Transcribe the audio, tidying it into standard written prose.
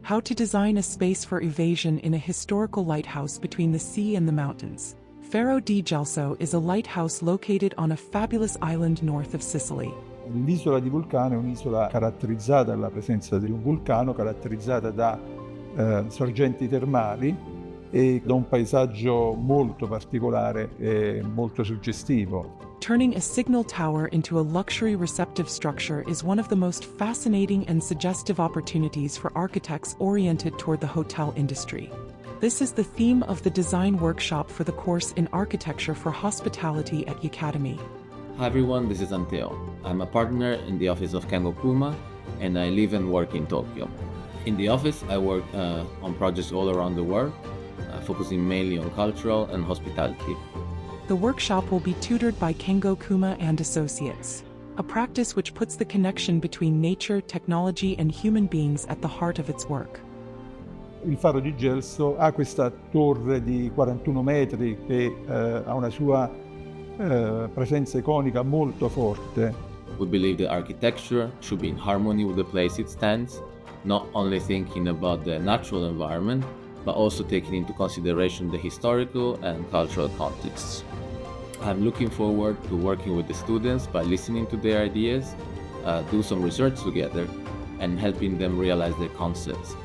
How to design a space for evasion in a historical lighthouse between the sea and the mountains. Faro di Gelso is a lighthouse located on a fabulous island north of Sicily. L'isola di Vulcano è un'isola caratterizzata dalla presenza di un vulcano, caratterizzata da sorgenti termali e da un paesaggio molto particolare e molto suggestivo. Turning a signal tower into a luxury receptive structure is one of the most fascinating and suggestive opportunities for architects oriented toward the hotel industry. This is the theme of the design workshop for the course in Architecture for Hospitality at Yacademy. Hi everyone, this is Anteo. I'm a partner in the office of Kengo Kuma and I live and work in Tokyo. In the office, I work on projects all around the world, focusing mainly on cultural and hospitality. The workshop will be tutored by Kengo Kuma and Associates, a practice which puts the connection between nature, technology, and human beings at the heart of its work. Il Faro di Gelso ha questa torre di 41 metri che ha una sua presenza iconica molto forte. We believe the architecture should be in harmony with the place it stands, not only thinking about the natural environment, but also taking into consideration the historical and cultural contexts. I'm looking forward to working with the students by listening to their ideas, do some research together, and helping them realize their concepts.